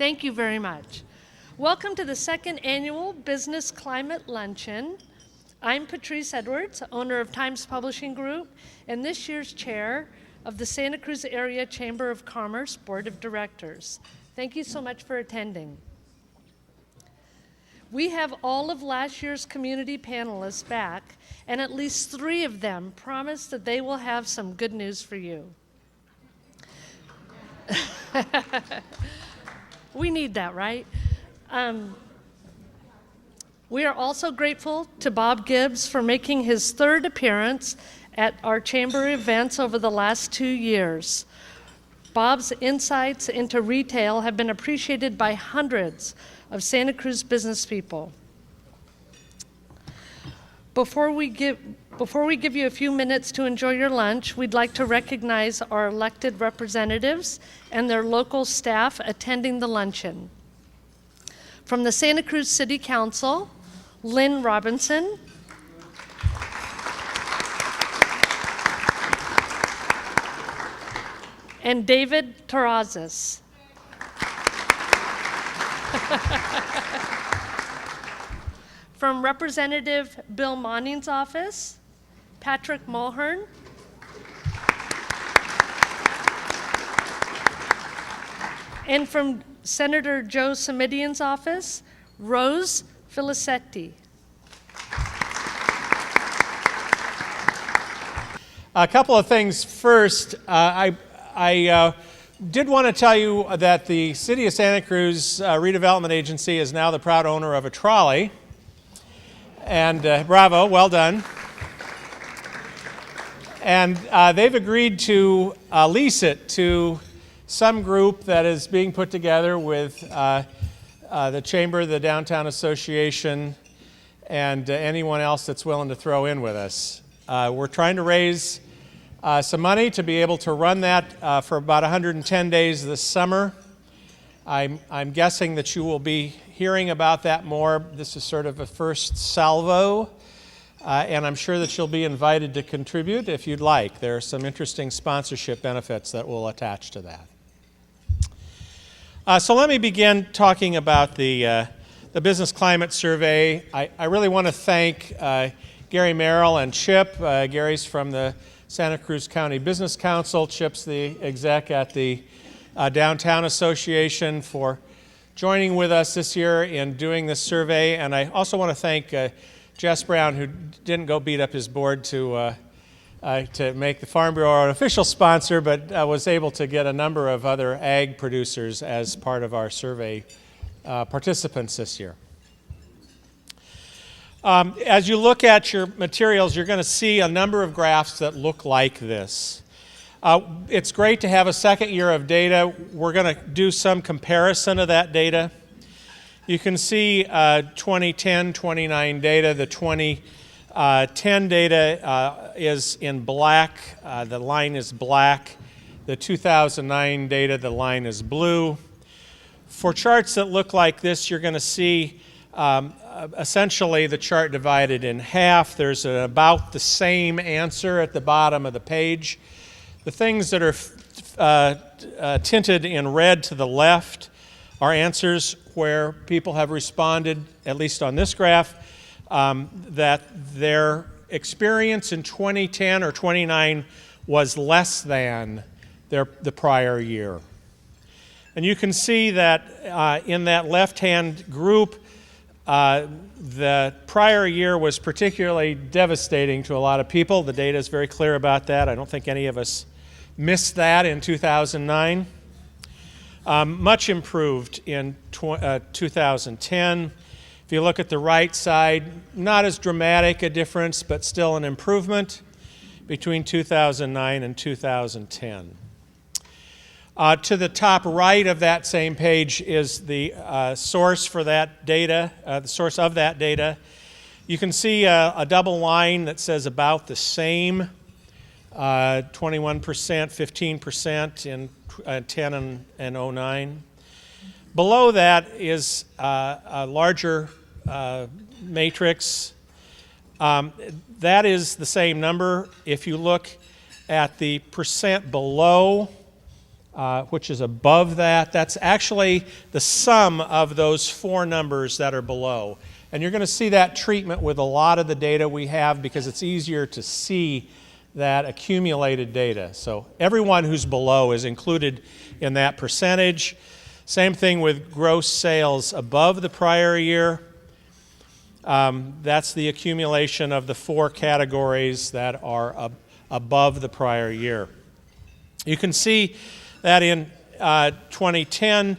Thank you very much. Welcome to the second annual Business Climate Luncheon. I'm Patrice Edwards, owner of Times Publishing Group, and this year's chair of the Santa Cruz Area Chamber of Commerce Board of Directors. Thank you so much for attending. We have all of last year's community panelists back, and at least 3 of them promised that they will have some good news for you. We need that, right? We are also grateful to Bob Gibbs for making his 3rd appearance at our chamber events over the last 2 years. Bob's insights into retail have been appreciated by hundreds of Santa Cruz business people. Before we give you a few minutes to enjoy your lunch, we'd like to recognize our elected representatives and their local staff attending the luncheon. From the Santa Cruz City Council, Lynn Robinson. And David Terrazas. From Representative Bill Monning's office, Patrick Mulhern. And from Senator Joe Simidian's office, Rose Filicetti. A couple of things first. I did want to tell you that the City of Santa Cruz Redevelopment Agency is now the proud owner of a trolley. And bravo, well done. And they've agreed to lease it to some group that is being put together with the Chamber, the Downtown Association, and anyone else that's willing to throw in with us. We're trying to raise some money to be able to run that for about 110 days this summer. I'm guessing that you will be hearing about that more. This is sort of a first salvo, and I'm sure that you'll be invited to contribute if you'd like. There are some interesting sponsorship benefits that will attach to that. So let me begin talking about the Business Climate Survey. I really want to thank Gary Merrill and Chip. Gary's from the Santa Cruz County Business Council. Chip's the exec at the Downtown Association for joining with us this year in doing this survey. And I also want to thank Jess Brown, who didn't go beat up his board to make the Farm Bureau an official sponsor, but was able to get a number of other ag producers as part of our survey participants this year. As you look at your materials, you're going to see a number of graphs that look like this. It's great to have a second year of data. We're going to do some comparison of that data. You can see 2010, 29 data. The 2010 data is in black. The line is black. The 2009 data, the line is blue. For charts that look like this, you're going to see essentially the chart divided in half. There's about the same answer at the bottom of the page. The things that are tinted in red to the left are answers where people have responded, at least on this graph, that their experience in 2010 or 29 was less than the prior year. And you can see that in that left-hand group, the prior year was particularly devastating to a lot of people. The data is very clear about that. I don't think any of us missed that in 2009. Much improved in 2010. If you look at the right side, not as dramatic a difference, but still an improvement between 2009 and 2010. To the top right of that same page is the source for that data, the source of that data. You can see a double line that says about the same, 21%, 15% in 10 and 09. Below that is a larger matrix. That is the same number. If you look at the percent below which is above that. That's actually the sum of those four numbers that are below. And you're going to see that treatment with a lot of the data we have because it's easier to see that accumulated data. So everyone who's below is included in that percentage. Same thing with gross sales above the prior year. That's the accumulation of the four categories that are above the prior year. You can see that in 2010,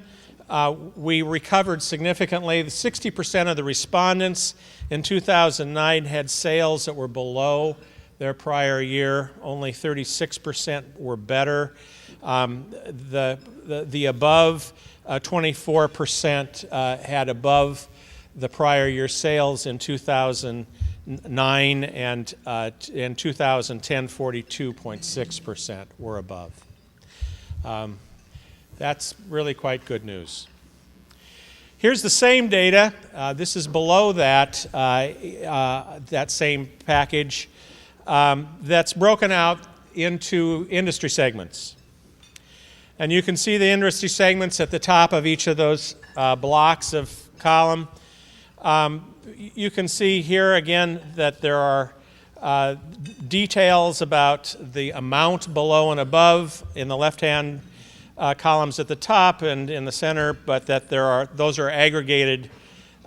we recovered significantly. 60% of the respondents in 2009 had sales that were below their prior year. Only 36% were better. The above 24% had above the prior year sales in 2009, and in 2010, 42.6% were above. That's really quite good news. Here's the same data. This is below that, that same package that's broken out into industry segments. And you can see the industry segments at the top of each of those blocks of column. You can see here again that there are details about the amount below and above in the left-hand columns at the top and in the center, but that those are aggregated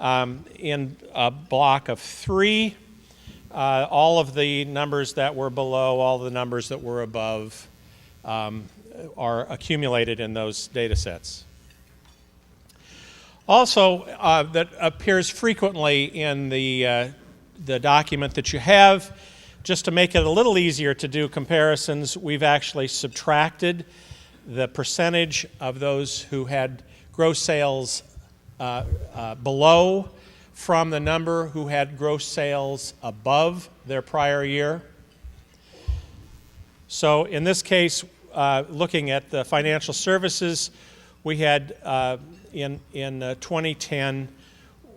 in a block of 3. All of the numbers that were below, all the numbers that were above are accumulated in those data sets. Also, that appears frequently in the document that you have, just to make it a little easier to do comparisons, we've actually subtracted the percentage of those who had gross sales below from the number who had gross sales above their prior year. So in this case, looking at the financial services, we had in 2010,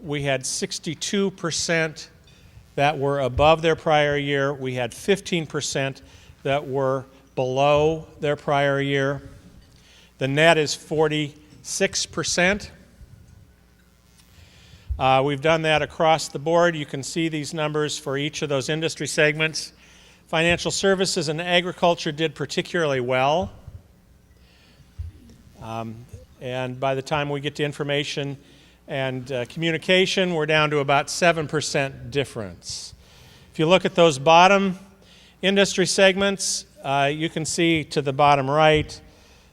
we had 62% that were above their prior year. We had 15% that were below their prior year. The net is 46%. We've done that across the board. You can see these numbers for each of those industry segments. Financial services and agriculture did particularly well. And by the time we get to information and communication, we're down to about 7% difference. If you look at those bottom industry segments, you can see to the bottom right,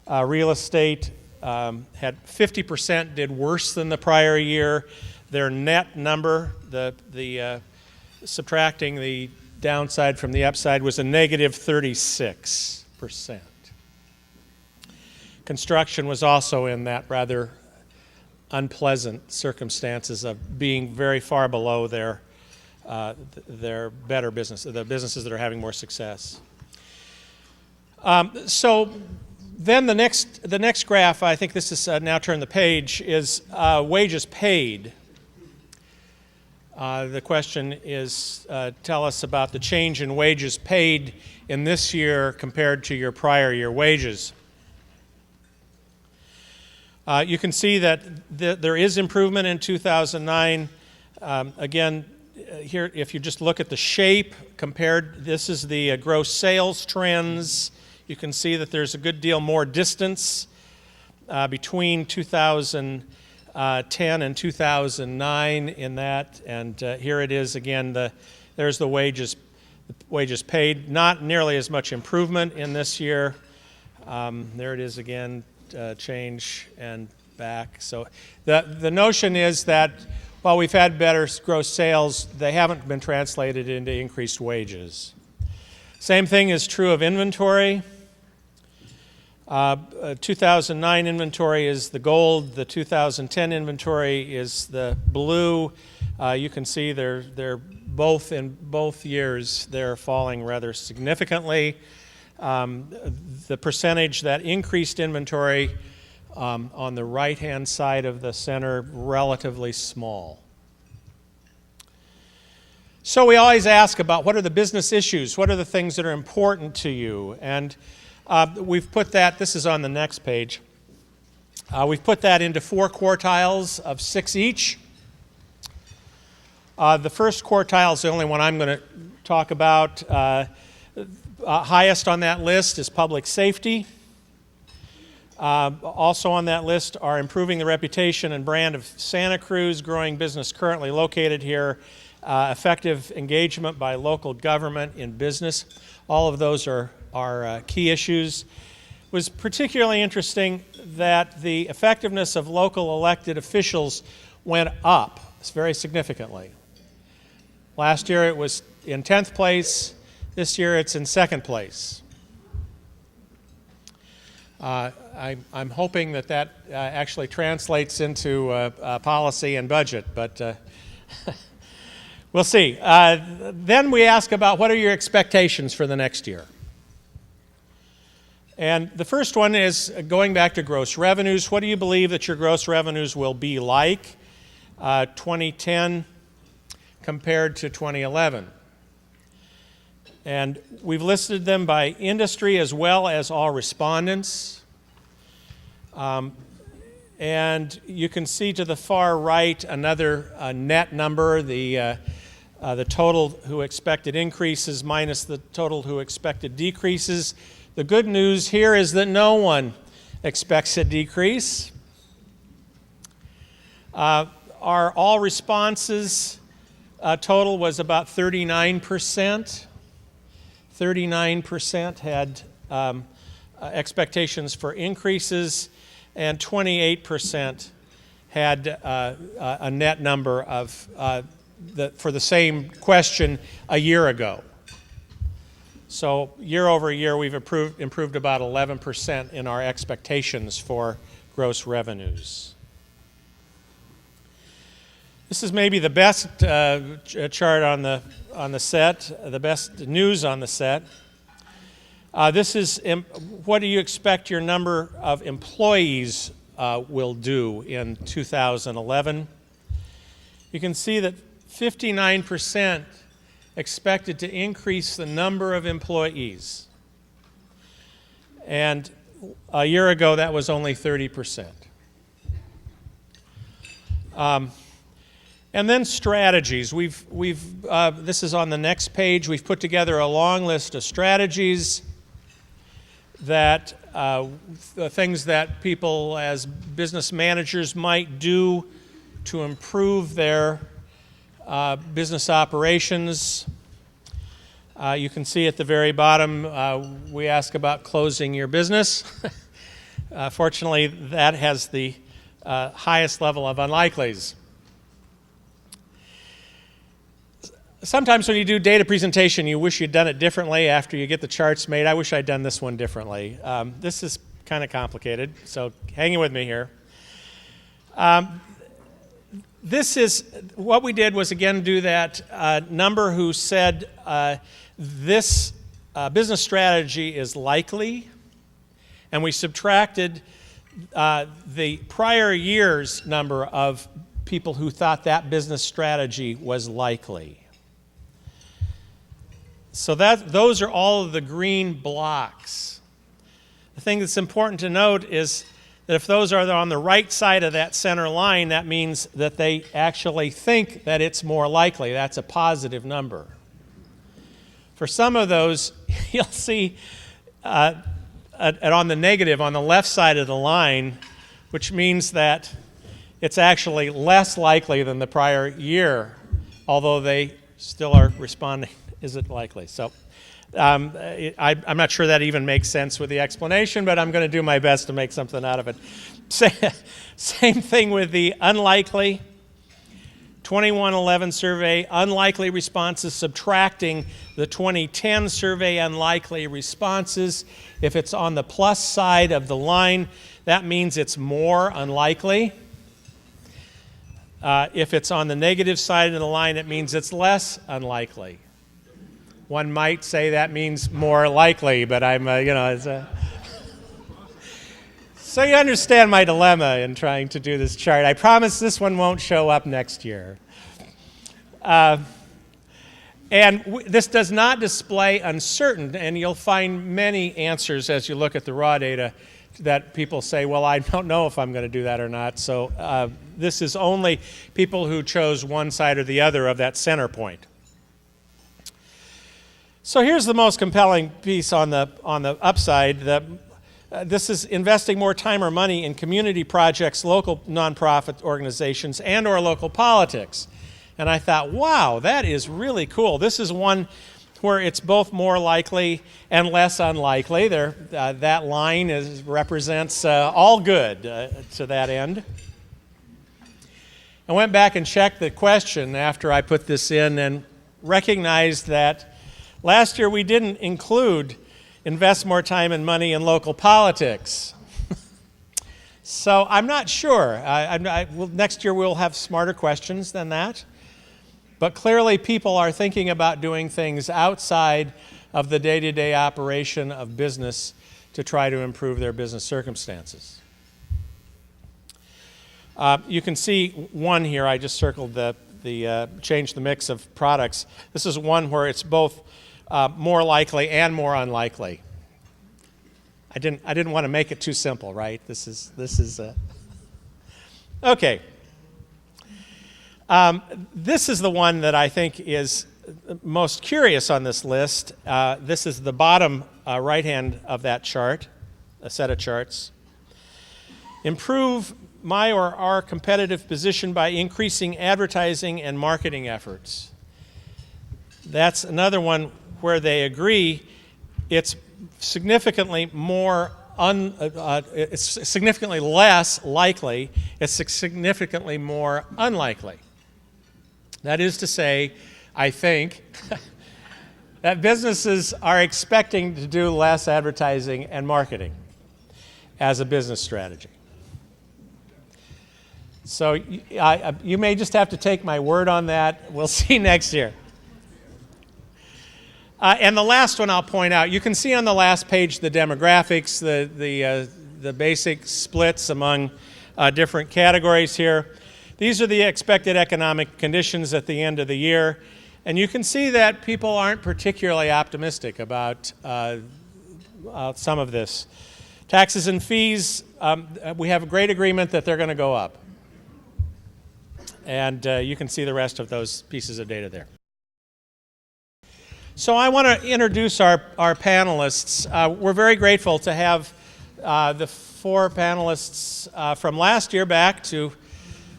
real estate had 50% did worse than the prior year. Their net number, subtracting the downside from the upside, was a negative 36%. Construction was also in that rather unpleasant circumstances of being very far below their better business, the businesses that are having more success. So then the next graph, I think this is now turn the page, is wages paid. The question is, tell us about the change in wages paid in this year compared to your prior year wages. You can see that there is improvement in 2009. Again, here, if you just look at the shape compared, this is the gross sales trends. You can see that there's a good deal more distance between 2010 and 2009 in that. And here it is again, there's the wages paid. Not nearly as much improvement in this year. There it is again. Change and back. So the notion is that while we've had better gross sales, they haven't been translated into increased wages. Same thing is true of inventory. 2009 inventory is the gold. The 2010 inventory is the blue. You can see they're both in both years. They're falling rather significantly. The percentage that increased inventory on the right-hand side of the center, relatively small. So we always ask about what are the business issues, what are the things that are important to you, and We've put that, this is on the next page, we've put that into 4 quartiles of 6 each. The first quartile is the only one I'm going to talk about. Highest on that list is public safety. Also on that list are improving the reputation and brand of Santa Cruz, growing business currently located here, effective engagement by local government in business. All of those are key issues. It was particularly interesting that the effectiveness of local elected officials went up very significantly. Last year it was in 10th place. This year it's in 2nd place. I'm hoping that actually translates into policy and budget, but we'll see. Then we ask about what are your expectations for the next year. And the first one is going back to gross revenues. What do you believe that your gross revenues will be like 2010 compared to 2011? And we've listed them by industry as well as all respondents. And you can see to the far right another net number, the total who expected increases minus the total who expected decreases. The good news here is that no one expects a decrease. Our all responses total was about 39%. 39% had expectations for increases, and 28% had a net number of for the same question a year ago. So year over year, we've improved about 11% in our expectations for gross revenues. This is maybe the best chart on the set, the best news on the set. This is what do you expect your number of employees will do in 2011? You can see that 59% expected to increase the number of employees. And a year ago, that was only 30%. And then strategies. This is on the next page. We've put together a long list of strategies that things that people as business managers might do to improve their business operations. You can see at the very bottom, we ask about closing your business. Fortunately, that has the highest level of unlikelies. Sometimes when you do data presentation, you wish you'd done it differently after you get the charts made. I wish I'd done this one differently. This is kind of complicated, so hang with me here. This is, what we did was again do that number who said this business strategy is likely, and we subtracted the prior year's number of people who thought that business strategy was likely. So those are all of the green blocks. The thing that's important to note is that if those are on the right side of that center line, that means that they actually think that it's more likely. That's a positive number. For some of those, you'll see on the negative, on the left side of the line, which means that it's actually less likely than the prior year, although they still are responding. Is it likely? So I'm not sure that even makes sense with the explanation, but I'm going to do my best to make something out of it. Same thing with the unlikely. 2111 survey, unlikely responses, subtracting the 2010 survey unlikely responses. If it's on the plus side of the line, that means it's more unlikely. If it's on the negative side of the line, it means it's less unlikely. One might say that means more likely, but I'm, So you understand my dilemma in trying to do this chart. I promise this one won't show up next year. And And this does not display uncertain, and you'll find many answers as you look at the raw data that people say, well, I don't know if I'm going to do that or not. So this is only people who chose one side or the other of that center point. So here's the most compelling piece on the upside. This is investing more time or money in community projects, local nonprofit organizations, and or local politics. And I thought, wow, that is really cool. This is one where it's both more likely and less unlikely. That line represents all good to that end. I went back and checked the question after I put this in and recognized that last year we didn't include invest more time and money in local politics. So I'm not sure. Next year we'll have smarter questions than that. But clearly people are thinking about doing things outside of the day-to-day operation of business to try to improve their business circumstances. You can see one here. I just circled change the mix of products. This is one where it's both more likely and more unlikely. I didn't want to make it too simple, right? This is okay. This is the one that I think is most curious on this list. This is the bottom right hand of that chart, a set of charts. Improve my or our competitive position by increasing advertising and marketing efforts. That's another one where they agree it's significantly it's significantly less likely, it's significantly more unlikely. That is to say, I think, that businesses are expecting to do less advertising and marketing as a business strategy. So you may just have to take my word on that. We'll see next year. And the last one I'll point out, you can see on the last page the demographics, the basic splits among different categories here. These are the expected economic conditions at the end of the year. And you can see that people aren't particularly optimistic about some of this. Taxes and fees, we have a great agreement that they're going to go up. And you can see the rest of those pieces of data there. So I want to introduce our panelists. We're very grateful to have the four panelists from last year back to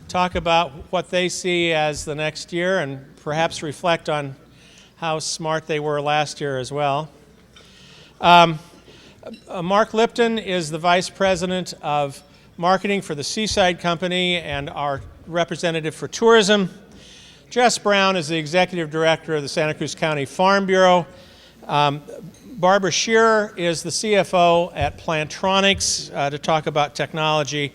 talk about what they see as the next year and perhaps reflect on how smart they were last year as well. Marq Lipton is the Vice President of Marketing for the Seaside Company and our representative for tourism. Jess Brown is the Executive Director of the Santa Cruz County Farm Bureau. Barbara Scherer is the CFO at PLANTRONICS to talk about technology.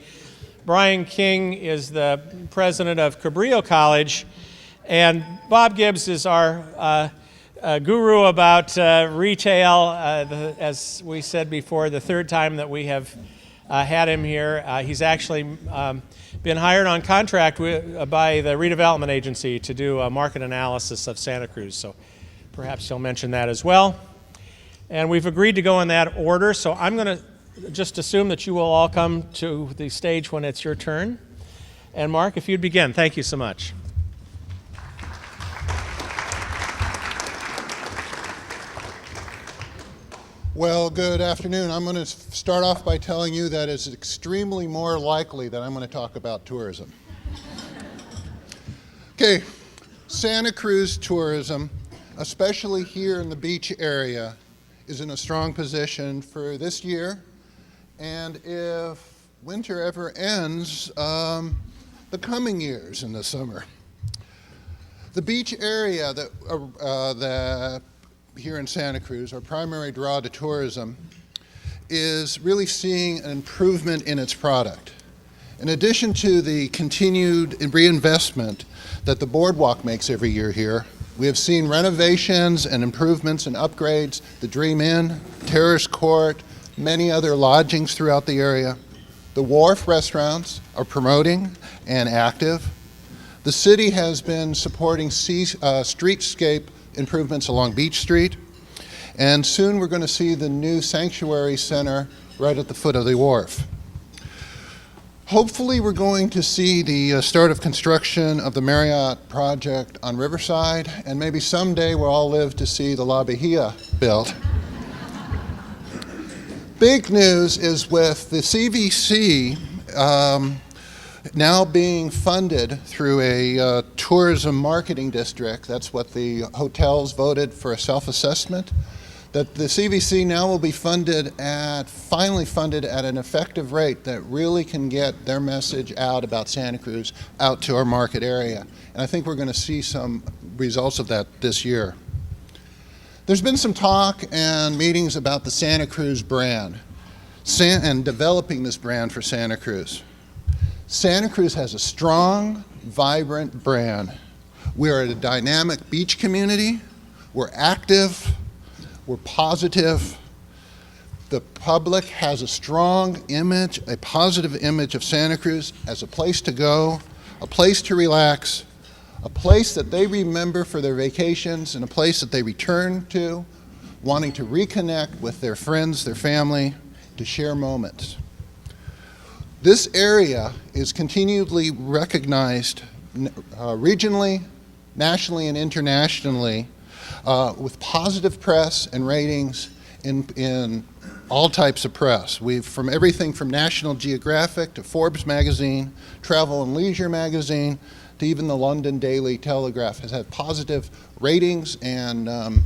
Brian King is the President of CABRILLO College. And Bob Gibbs is our guru about retail. As we said before, the third time that we have had him here. He's actually been hired on contract by the redevelopment agency to do a market analysis of Santa Cruz, so perhaps he'll mention that as well. And we've agreed to go in that order, so I'm going to just assume that you will all come to the stage when it's your turn. And Mark, if you'd begin. Thank you so much. Well, good afternoon. I'm going to start off by telling you that it's extremely more likely that I'm going to talk about tourism. Okay, Santa Cruz tourism, especially here in the beach area, is in a strong position for this year. And if winter ever ends, the coming years in the summer. The beach area that here in Santa Cruz, our primary draw to tourism, is really seeing an improvement in its product. In addition to the continued reinvestment that the boardwalk makes every year here, we have seen renovations and improvements and upgrades, the Dream Inn, Terrace Court, many other lodgings throughout the area. The Wharf restaurants are promoting and active. The city has been supporting streetscape improvements along Beach Street. And soon we're going to see the new Sanctuary Center right at the foot of the wharf. Hopefully we're going to see the start of construction of the Marriott project on Riverside, and maybe someday we'll all live to see the La Bahia built. Big news is with the CVC now being funded through a tourism marketing district. That's what the hotels voted for a self-assessment. That the CVC now will be finally funded at an effective rate that really can get their message out about Santa Cruz out to our market area. And I think we're going to see some results of that this year. There's been some talk and meetings about the Santa Cruz brand and developing this brand for Santa Cruz. Santa Cruz has a strong, vibrant brand. We're a dynamic beach community. We're active. We're positive. The public has a strong image, a positive image of Santa Cruz as a place to go, a place to relax, a place that they remember for their vacations, and a place that they return to, wanting to reconnect with their friends, their family, to share moments. This area is continually recognized regionally, nationally, and internationally with positive press and ratings in all types of press. We've from everything from National Geographic to Forbes magazine, Travel and Leisure magazine, to even the London Daily Telegraph has had positive ratings and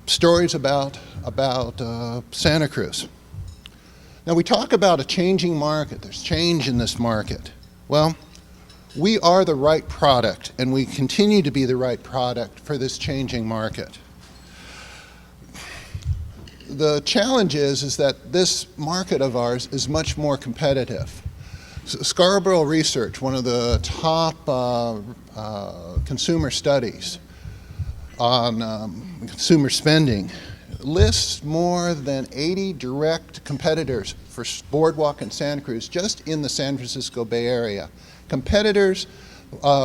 stories about Santa Cruz. Now we talk about a changing market. There's change in this market. Well, we are the right product, and we continue to be the right product for this changing market. The challenge is that this market of ours is much more competitive. Scarborough Research, one of the top consumer studies on consumer spending, lists more than 80 direct competitors for Boardwalk and Santa Cruz just in the San Francisco Bay Area. Competitors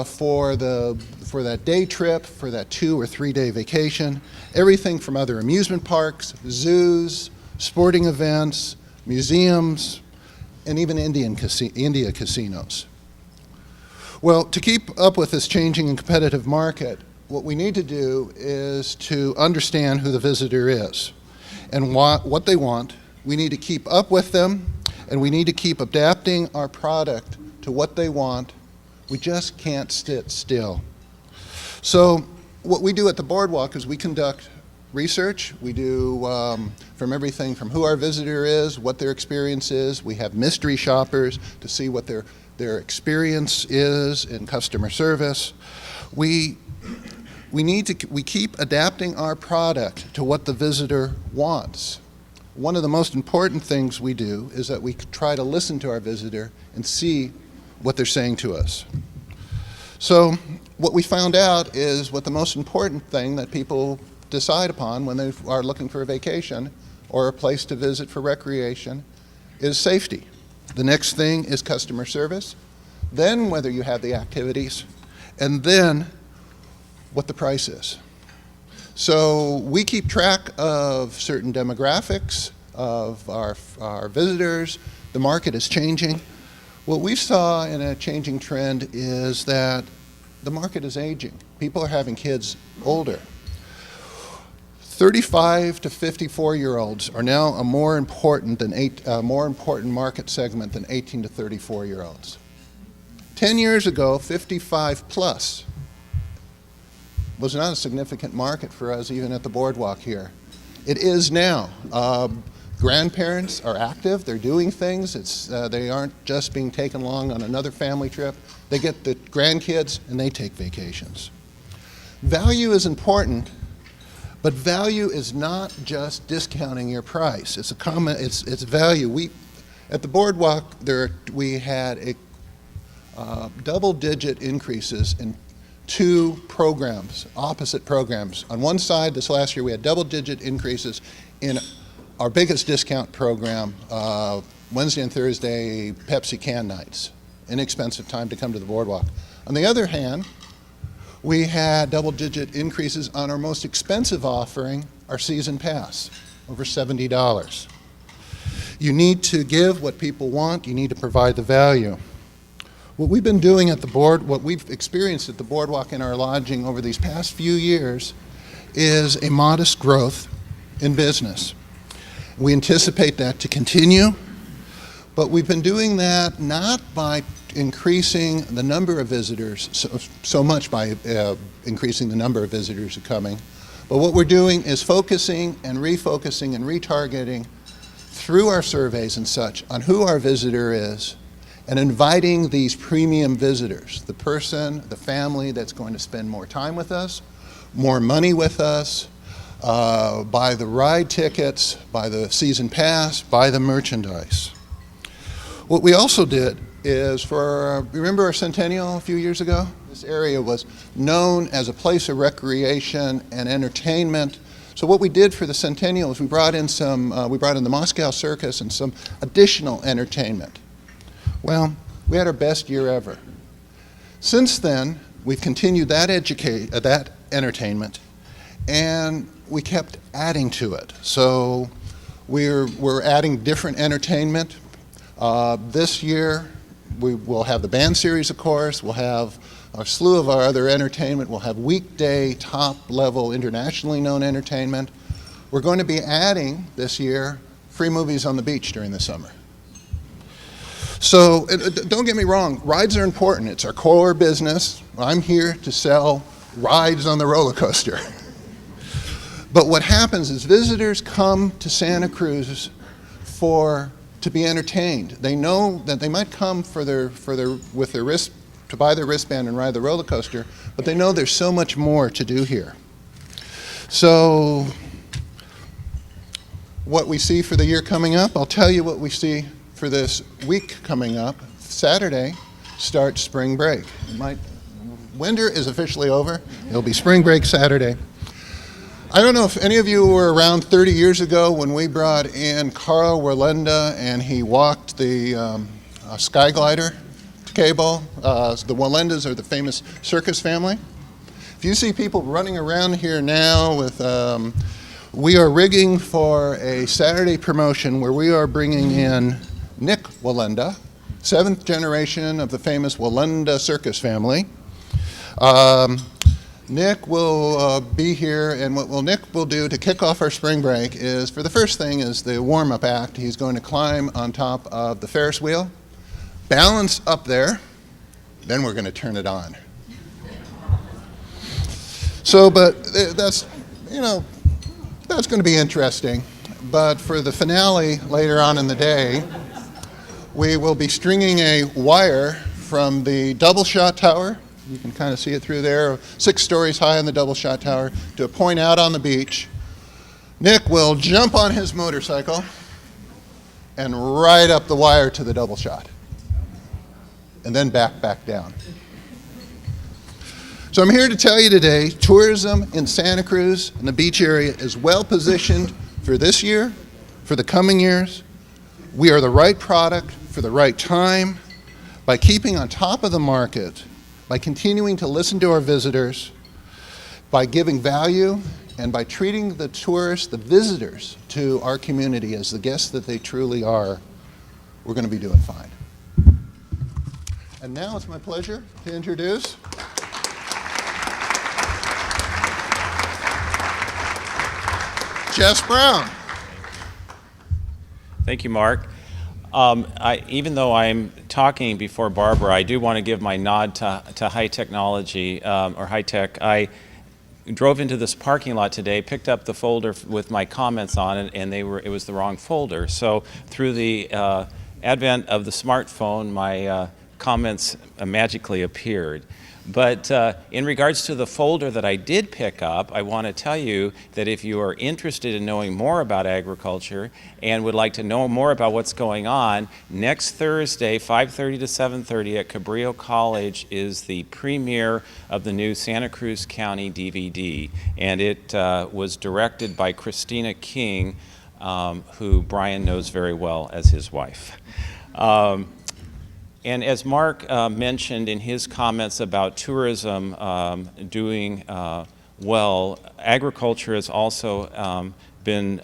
for that day trip, for that 2 or 3 day vacation, everything from other amusement parks, zoos, sporting events, museums, and even India casinos. Well, to keep up with this changing and competitive market, what we need to do is to understand who the visitor is and what they want. We need to keep up with them, and we need to keep adapting our product to what they want. We just can't sit still. So what we do at the Boardwalk is we conduct research. We do from everything from who our visitor is, what their experience is. We have mystery shoppers to see what their experience is in customer service. We keep adapting our product to what the visitor wants. One of the most important things we do is that we try to listen to our visitor and see what they're saying to us. So what we found out is what the most important thing that people decide upon when they are looking for a vacation or a place to visit for recreation is safety. The next thing is customer service, then whether you have the activities, and then what the price is. So we keep track of certain demographics of our visitors. The market is changing. What we saw in a changing trend is that the market is aging. People are having kids older. 35 to 54-year-olds are now a more important market segment than 18 to 34-year-olds. 10 years ago, 55 plus was not a significant market for us even at the Boardwalk here. It is now. Grandparents are active, they're doing things, they aren't just being taken along on another family trip. They get the grandkids and they take vacations. Value is important, but value is not just discounting your price. It's value. At the Boardwalk, we had double-digit increases in 2 programs, opposite programs. On one side, this last year, we had double-digit increases in our biggest discount program, Wednesday and Thursday Pepsi can nights. Inexpensive time to come to the Boardwalk. On the other hand, We had double-digit increases on our most expensive offering, our season pass, over $70. You need to give what people want. You need to provide the value. What we've been doing at the board, what we've experienced at the boardwalk in our lodging over these past few years is a modest growth in business. We anticipate that to continue, but we've been doing that not by increasing the number of visitors, so much by increasing the number of visitors who are coming, but what we're doing is focusing and refocusing and retargeting through our surveys and such on who our visitor is and inviting these premium visitors, the person, the family that's going to spend more time with us, more money with us, buy the ride tickets, buy the season pass, buy the merchandise. What we also did is remember our centennial a few years ago? This area was known as a place of recreation and entertainment. So what we did for the centennial is we brought in the Moscow Circus and some additional entertainment. Well, we had our best year ever. Since then, we've continued that entertainment, and we kept adding to it. So we're adding different entertainment. This year, we will have the band series, of course. We'll have a slew of our other entertainment. We'll have weekday, top-level, internationally known entertainment. We're going to be adding this year free movies on the beach during the summer. So don't get me wrong, rides are important. It's our core business. I'm here to sell rides on the roller coaster. But what happens is visitors come to Santa Cruz to be entertained. They know that they might come to buy their wristband and ride the roller coaster, but they know there's so much more to do here. So what we see for the year coming up, I'll tell you what we see for this week coming up. Saturday starts spring break. Winter is officially over. It'll be spring break Saturday. I don't know if any of you were around 30 years ago when we brought in Carl Warlenda and he walked the sky glider cable. The Warlendas are the famous circus family. If you see people running around here now with, we are rigging for a Saturday promotion where we are bringing in Nick Warlenda, 7th generation of the famous Warlenda circus family. Nick will be here, and what Nick will do to kick off our spring break is, for the first thing, is the warm-up act. He's going to climb on top of the Ferris wheel, balance up there, then we're going to turn it on. So, but that's going to be interesting. But for the finale later on in the day, we will be stringing a wire from the double shot tower. You can kind of see it through there, 6 stories high on the double shot tower, to a point out on the beach. Nick will jump on his motorcycle and ride up the wire to the double shot, and then back down. So I'm here to tell you today, tourism in Santa Cruz and the beach area is well positioned for this year, for the coming years. We are the right product for the right time by keeping on top of the market, by continuing to listen to our visitors, by giving value, and by treating the tourists, the visitors to our community as the guests that they truly are. We're going to be doing fine. And now it's my pleasure to introduce Jess Brown. Thank you, Mark. Even though I'm talking before Barbara, I do want to give my nod to high technology, or high tech. I drove into this parking lot today, picked up the folder with my comments on it, and it was the wrong folder. So through the advent of the smartphone, my comments magically appeared. But in regards to the folder that I did pick up, I want to tell you that if you are interested in knowing more about agriculture and would like to know more about what's going on, next Thursday, 5:30 to 7:30 at Cabrillo College is the premiere of the new Santa Cruz County DVD. And it was directed by Christina King, who Brian knows very well as his wife. And as Mark mentioned in his comments about tourism doing well, agriculture has also been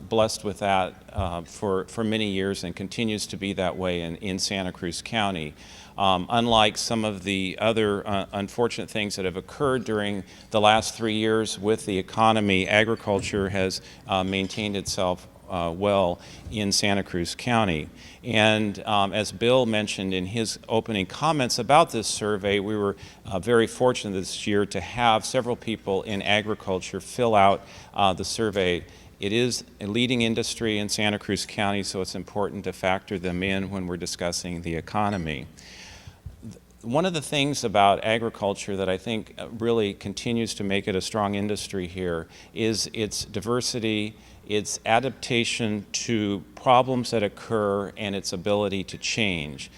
blessed with that for many years and continues to be that way in Santa Cruz County. Unlike some of the other unfortunate things that have occurred during the last 3 years with the economy, agriculture has maintained itself well in Santa Cruz County. And as Bill mentioned in his opening comments about this survey, we were very fortunate this year to have several people in agriculture fill out the survey. It is a leading industry in Santa Cruz County, so it's important to factor them in when we're discussing the economy. One of the things about agriculture that I think really continues to make it a strong industry here is its diversity, its adaptation to problems that occur, and its ability to change.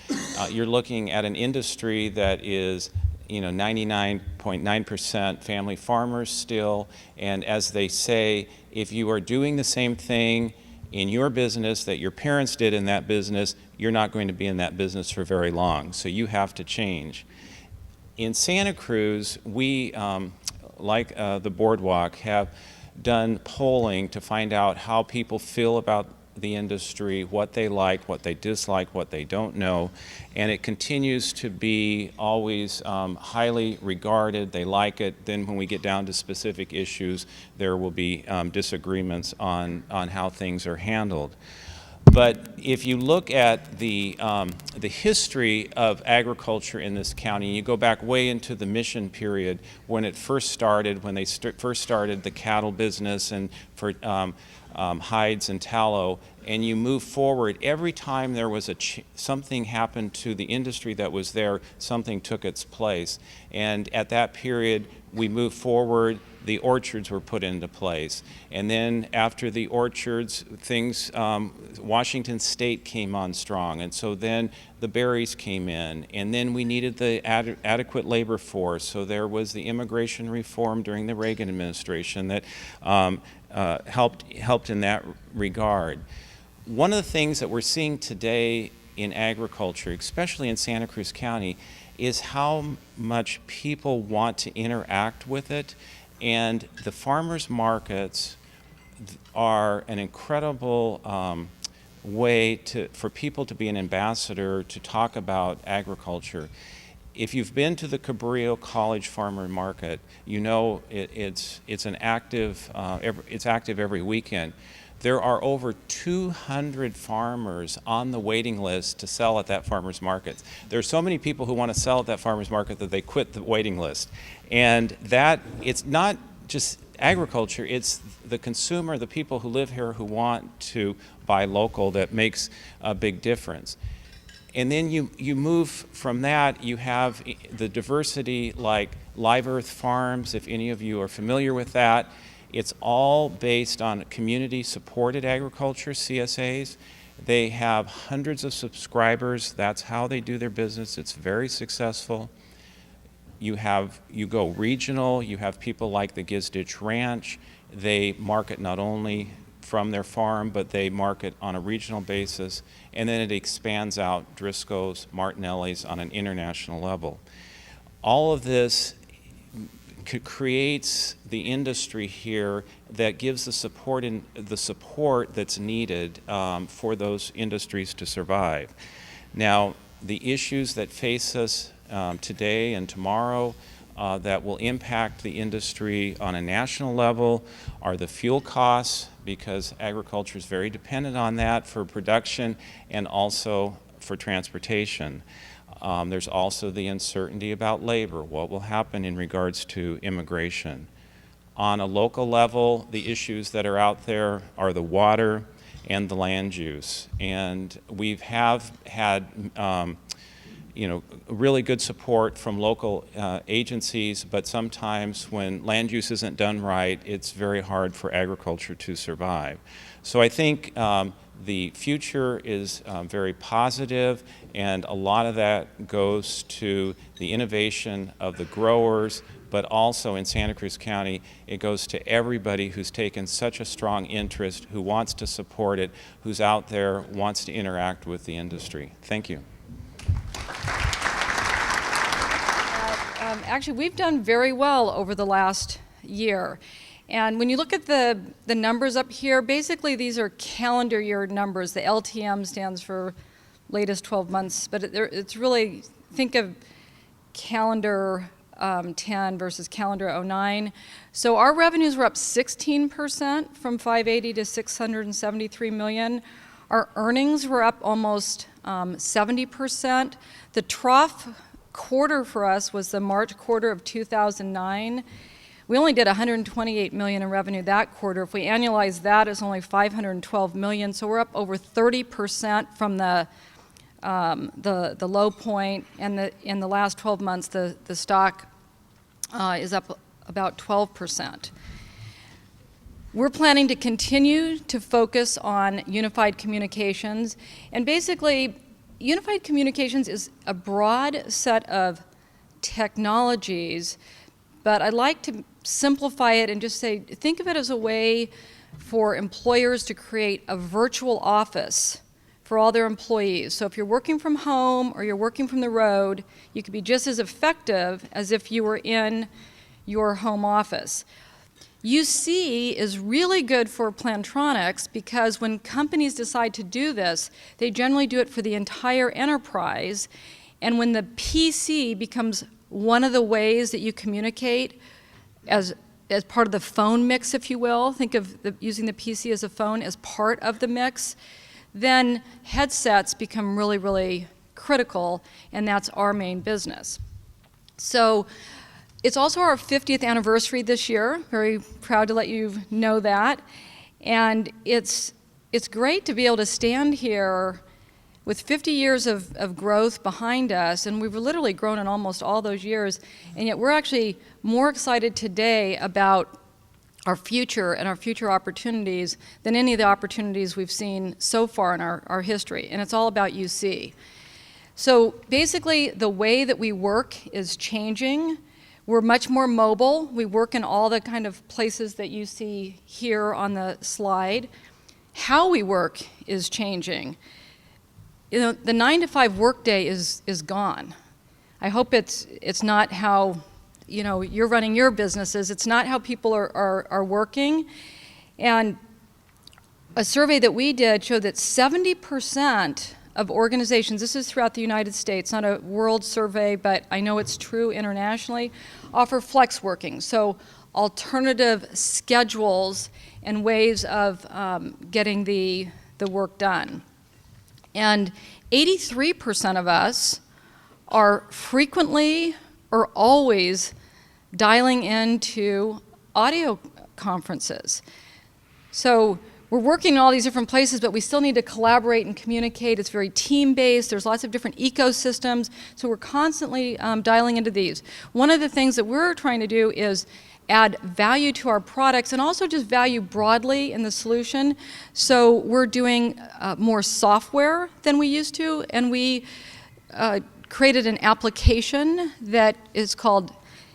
You're looking at an industry that is 99.9% family farmers still, and as they say, if you are doing the same thing in your business that your parents did in that business, you're not going to be in that business for very long, so you have to change. In Santa Cruz, we, like the Boardwalk, have done polling to find out how people feel about the industry, what they like, what they dislike, what they don't know, and it continues to be always highly regarded. They like it. Then when we get down to specific issues, there will be disagreements on how things are handled. But if you look at the history of agriculture in this county, you go back way into the mission period when it first started, when they first started the cattle business and for hides and tallow, and you move forward, every time there was something happened to the industry that was there, something took its place. And at that period, we moved forward, the orchards were put into place. And then after the orchards, things, Washington State came on strong, and so then the berries came in, and then we needed the adequate labor force, so there was the immigration reform during the Reagan administration that helped in that regard. One of the things that we're seeing today in agriculture, especially in Santa Cruz County, is how much people want to interact with it, and the farmers markets are an incredible way for people to be an ambassador to talk about agriculture. If you've been to the Cabrillo College Farmer Market, you know it's active every weekend. There are over 200 farmers on the waiting list to sell at that farmer's market. There are so many people who want to sell at that farmer's market that they quit the waiting list. And it's not just agriculture, it's the consumer, the people who live here who want to buy local that makes a big difference. And then you move from that, you have the diversity like Live Earth Farms, if any of you are familiar with that. It's all based on community-supported agriculture, CSAs. They have hundreds of subscribers. That's how they do their business. It's very successful. You go regional. You have people like the Gibbs Ditch Ranch. They market not only from their farm, but they market on a regional basis. And then it expands out Driscoll's, Martinelli's on an international level. All of this creates the industry here that gives the support that's needed for those industries to survive. Now, the issues that face us today and tomorrow that will impact the industry on a national level are the fuel costs, because agriculture is very dependent on that for production and also for transportation. There's also the uncertainty about labor, what will happen in regards to immigration. On a local level, the issues that are out there are the water and the land use. And we have had really good support from local agencies, but sometimes when land use isn't done right, it's very hard for agriculture to survive. So I think the future is very positive, and a lot of that goes to the innovation of the growers, but also in Santa Cruz County, it goes to everybody who's taken such a strong interest, who wants to support it, who's out there, wants to interact with the industry. Thank you. Actually, we've done very well over the last year. And when you look at the numbers up here, basically these are calendar year numbers. The LTM stands for latest 12 months, but it's really, think of calendar 10 versus calendar 09. So our revenues were up 16% from 580 to 673 million. Our earnings were up almost 70%. The trough quarter for us was the March quarter of 2009. We only did 128 million in revenue that quarter. If we annualize that, it's only 512 million. So we're up over 30% from the low point. And in the last 12 months, the stock is up about 12%. We're planning to continue to focus on unified communications. And basically, unified communications is a broad set of technologies, but I'd like to simplify it and just say, think of it as a way for employers to create a virtual office for all their employees. So if you're working from home or you're working from the road, you could be just as effective as if you were in your home office. UC is really good for Plantronics because when companies decide to do this, they generally do it for the entire enterprise. And when the PC becomes one of the ways that you communicate as part of the phone mix, if you will, think of using the PC as a phone as part of the mix, then headsets become really, really critical, and that's our main business. So it's also our 50th anniversary this year. Very proud to let you know that. And it's great to be able to stand here with 50 years of growth behind us, and we've literally grown in almost all those years, and yet we're actually more excited today about our future and our future opportunities than any of the opportunities we've seen so far in our history, and it's all about UC. So basically, the way that we work is changing. We're much more mobile. We work in all the kind of places that you see here on the slide. How we work is changing. You know, the 9-to-5 workday is gone. I hope it's not how, you know, you're running your businesses. It's not how people are working. And a survey that we did showed that 70% of organizations, this is throughout the United States, not a world survey, but I know it's true internationally, offer flex working. So alternative schedules and ways of getting the work done. And 83% of us are frequently or always dialing into audio conferences. So we're working in all these different places, but we still need to collaborate and communicate. It's very team-based. There's lots of different ecosystems, so we're constantly dialing into these. One of the things that we're trying to do is add value to our products and also just value broadly in the solution. So we're doing more software than we used to, and we created an application that is called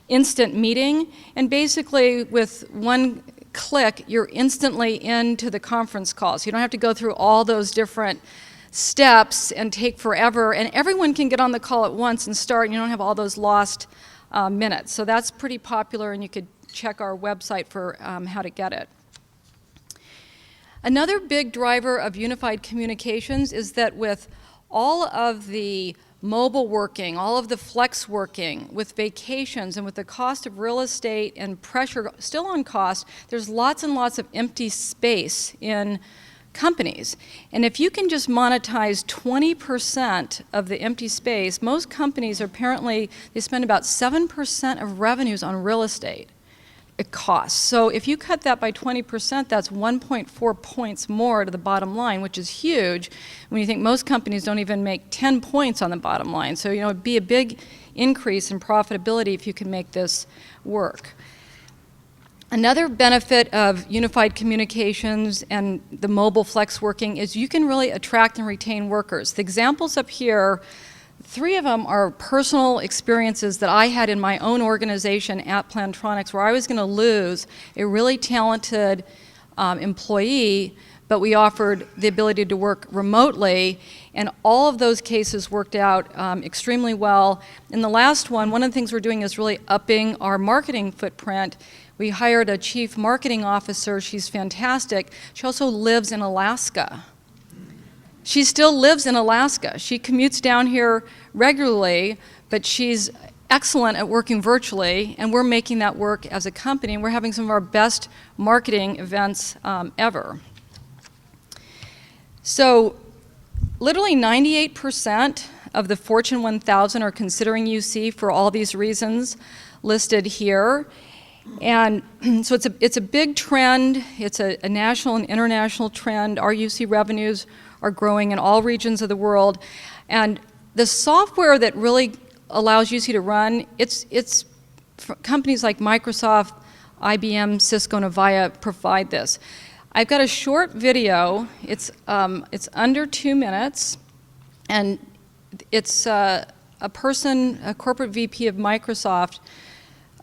Instant Meeting, and basically with one click, you're instantly into the conference call. So you don't have to go through all those different steps and take forever, and everyone can get on the call at once and start, and you don't have all those lost minutes. So that's pretty popular, and you could check our website for how to get it. Another big driver of unified communications is that with all of the mobile working, all of the flex working, with vacations and with the cost of real estate and pressure still on cost, there's lots and lots of empty space in companies. And if you can just monetize 20% of the empty space, most companies apparently, they spend about 7% of revenues on real estate. It costs. So if you cut that by 20%, that's 1.4 points more to the bottom line, which is huge when you think most companies don't even make 10 points on the bottom line. So, you know, it'd be a big increase in profitability if you can make this work. Another benefit of unified communications and the mobile flex working is you can really attract and retain workers. The examples up here, 3 of them are personal experiences that I had in my own organization at Plantronics, where I was going to lose a really talented employee but we offered the ability to work remotely, and all of those cases worked out extremely well. In the last one of the things we're doing is really upping our marketing footprint. We hired a chief marketing officer. She's fantastic. She also lives in Alaska. She still lives in Alaska. She commutes down here regularly, but she's excellent at working virtually, and we're making that work as a company, and we're having some of our best marketing events ever. So literally 98% of the Fortune 1000 are considering UC for all these reasons listed here. And so it's a big trend. It's a national and international trend. Our UC revenues are growing in all regions of the world. And the software that really allows UC to run, it's companies like Microsoft, IBM, Cisco, and Avaya provide this. I've got a short video. It's under 2 minutes, and it's a corporate VP of Microsoft,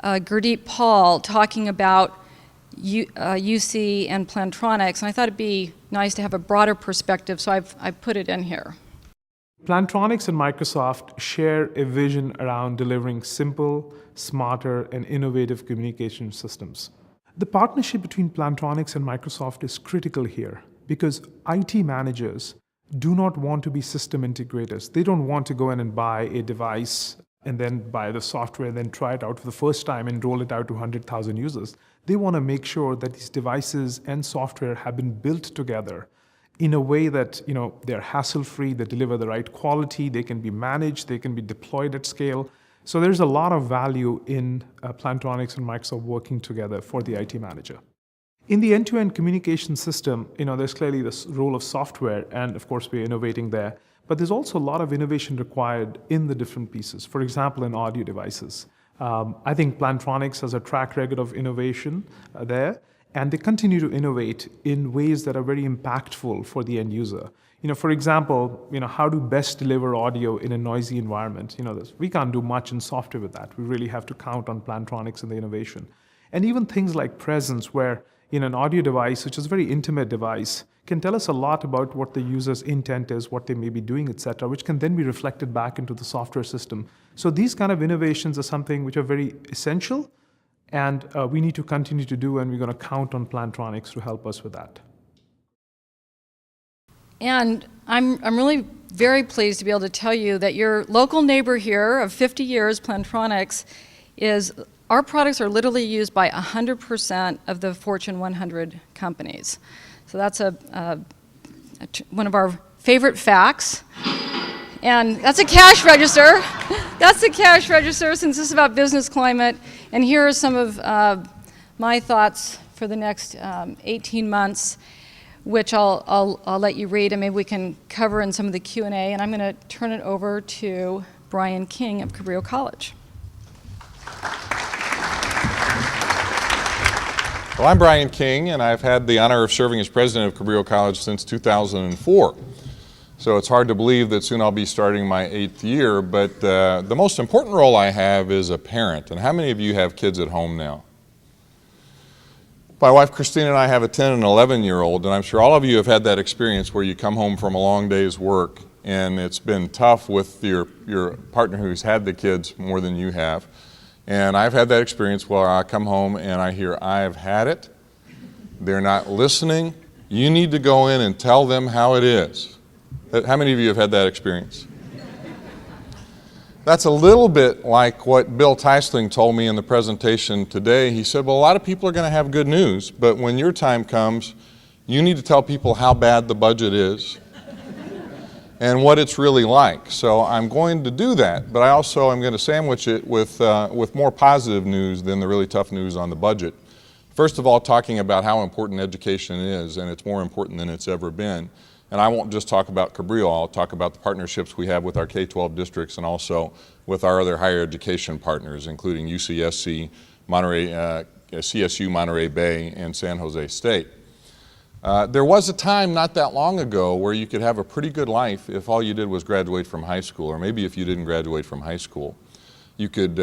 Gurdeep Paul, talking about UC and Plantronics, and I thought it'd be nice to have a broader perspective, so I've put it in here. Plantronics and Microsoft share a vision around delivering simple, smarter, and innovative communication systems. The partnership between Plantronics and Microsoft is critical here because IT managers do not want to be system integrators. They don't want to go in and buy a device and then buy the software, then try it out for the first time and roll it out to 100,000 users. They want to make sure that these devices and software have been built together in a way that they're hassle-free, they deliver the right quality, they can be managed, they can be deployed at scale. So there's a lot of value in Plantronics and Microsoft working together for the IT manager. In the end-to-end communication system, there's clearly this role of software, and of course we're innovating there, but there's also a lot of innovation required in the different pieces. For example, in audio devices. I think Plantronics has a track record of innovation there, and they continue to innovate in ways that are very impactful for the end user. For example, how to best deliver audio in a noisy environment. We can't do much in software with that. We really have to count on Plantronics and the innovation. And even things like presence, where an audio device, which is a very intimate device, can tell us a lot about what the user's intent is, what they may be doing, et cetera, which can then be reflected back into the software system. So these kind of innovations are something which are very essential, and we need to continue to do, and we're going to count on Plantronics to help us with that. And I'm really very pleased to be able to tell you that your local neighbor here of 50 years, Plantronics, our products are literally used by 100% of the Fortune 100 companies. So that's one of our favorite facts. And that's a cash register. That's a cash register since this is about business climate. And here are some of my thoughts for the next 18 months, which I'll let you read, and maybe we can cover in some of the Q&A. And I'm going to turn it over to Brian King of Cabrillo College. Well, I'm Brian King, and I've had the honor of serving as president of Cabrillo College since 2004. So it's hard to believe that soon I'll be starting my 8th year, but the most important role I have is a parent. And how many of you have kids at home now? My wife Christine and I have a 10 and 11-year-old, and I'm sure all of you have had that experience where you come home from a long day's work and it's been tough with your partner who's had the kids more than you have. And I've had that experience where I come home and I hear, I've had it, they're not listening, you need to go in and tell them how it is. How many of you have had that experience? That's a little bit like what Bill Teisling told me in the presentation today. He said, well, a lot of people are going to have good news, but when your time comes, you need to tell people how bad the budget is and what it's really like. So I'm going to do that, but I also am going to sandwich it with more positive news than the really tough news on the budget. First of all, talking about how important education is, and it's more important than it's ever been. And I won't just talk about Cabrillo, I'll talk about the partnerships we have with our K-12 districts and also with our other higher education partners, including UCSC, CSU Monterey Bay, and San Jose State. There was a time not that long ago where you could have a pretty good life if all you did was graduate from high school, or maybe if you didn't graduate from high school. You could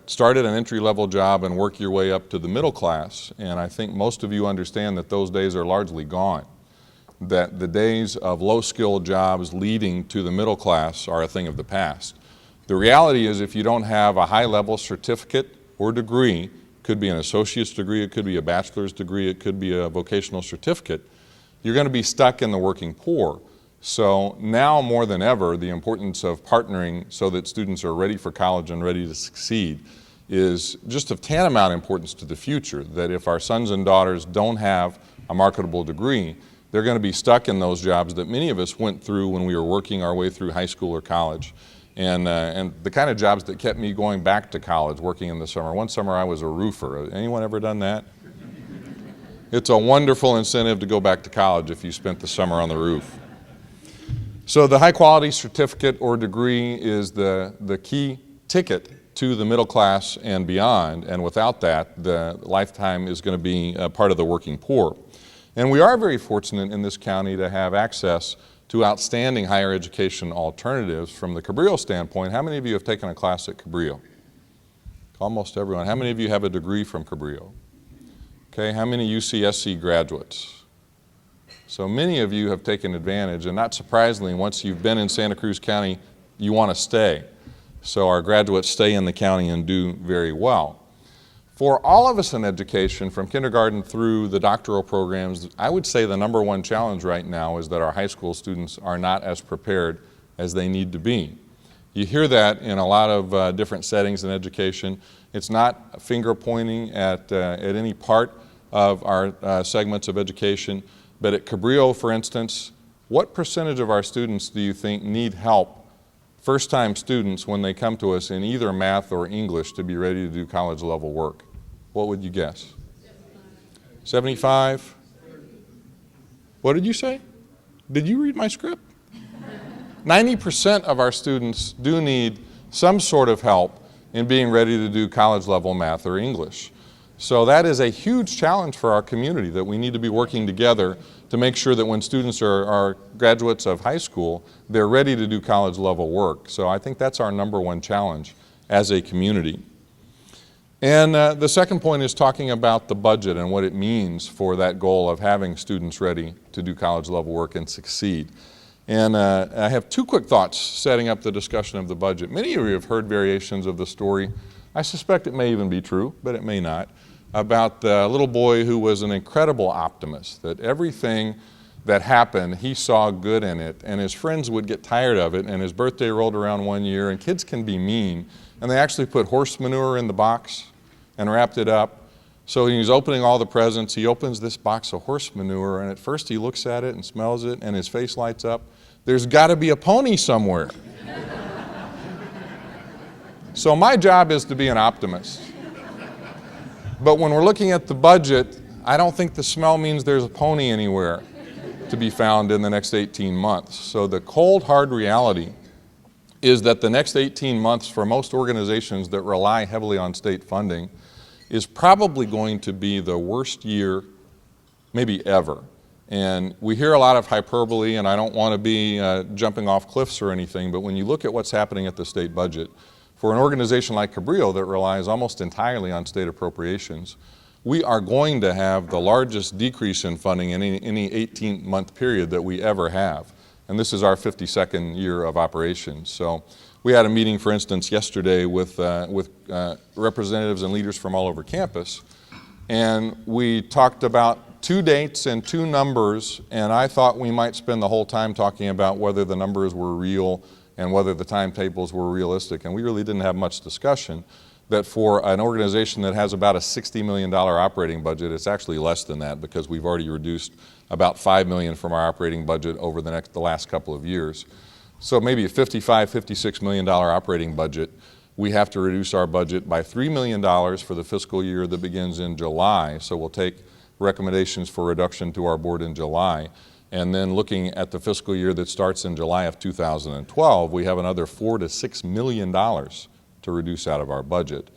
start at an entry-level job and work your way up to the middle class, and I think most of you understand that those days are largely gone. that the days of low-skilled jobs leading to the middle class are a thing of the past. The reality is if you don't have a high-level certificate or degree, could be an associate's degree, it could be a bachelor's degree, it could be a vocational certificate, you're going to be stuck in the working poor. So now more than ever, the importance of partnering so that students are ready for college and ready to succeed is just of tantamount importance to the future, that if our sons and daughters don't have a marketable degree, they're going to be stuck in those jobs that many of us went through when we were working our way through high school or college. And the kind of jobs that kept me going back to college, working in the summer. One summer I was a roofer. Anyone ever done that? It's a wonderful incentive to go back to college if you spent the summer on the roof. So the high quality certificate or degree is the key ticket to the middle class and beyond, and without that, the lifetime is going to be a part of the working poor. And we are very fortunate in this county to have access to outstanding higher education alternatives from the Cabrillo standpoint. How many of you have taken a class at Cabrillo? Almost everyone. How many of you have a degree from Cabrillo? Okay, how many UCSC graduates? So many of you have taken advantage, and not surprisingly, once you've been in Santa Cruz County, you want to stay. So our graduates stay in the county and do very well. For all of us in education, from kindergarten through the doctoral programs, I would say the number one challenge right now is that our high school students are not as prepared as they need to be. You hear that in a lot of different settings in education. It's not finger pointing at any part of our segments of education, but at Cabrillo, for instance, what percentage of our students do you think need help, first-time students, when they come to us in either math or English to be ready to do college-level work? What would you guess? 75? What did you say? Did you read my script? 90% of our students do need some sort of help in being ready to do college-level math or English. So that is a huge challenge for our community that we need to be working together to make sure that when students are graduates of high school, they're ready to do college-level work. So I think that's our number one challenge as a community. And the second point is talking about the budget and what it means for that goal of having students ready to do college-level work and succeed. And I have two quick thoughts setting up the discussion of the budget. Many of you have heard variations of the story. I suspect it may even be true, but it may not, about the little boy who was an incredible optimist, that everything that happened, he saw good in it, and his friends would get tired of it, and his birthday rolled around one year, and kids can be mean, and they actually put horse manure in the box and wrapped it up. So he's opening all the presents, he opens this box of horse manure, and at first he looks at it and smells it, and his face lights up. There's got to be a pony somewhere. So my job is to be an optimist. But when we're looking at the budget, I don't think the smell means there's a pony anywhere to be found in the next 18 months. So the cold, hard reality is that the next 18 months for most organizations that rely heavily on state funding is probably going to be the worst year, maybe ever. And we hear a lot of hyperbole, and I don't want to be jumping off cliffs or anything, but when you look at what's happening at the state budget, for an organization like Cabrillo that relies almost entirely on state appropriations, we are going to have the largest decrease in funding in any 18-month period that we ever have. And this is our 52nd year of operations. So we had a meeting, for instance, yesterday with representatives and leaders from all over campus, and we talked about 2 dates and 2 numbers, and I thought we might spend the whole time talking about whether the numbers were real and whether the timetables were realistic, and we really didn't have much discussion that for an organization that has about a $60 million operating budget, it's actually less than that because we've already reduced about $5 million from our operating budget over the last couple of years. So maybe a $55, $56 million operating budget, we have to reduce our budget by $3 million for the fiscal year that begins in July. So we'll take recommendations for reduction to our board in July. And then looking at the fiscal year that starts in July of 2012, we have another $4 to $6 million to reduce out of our budget.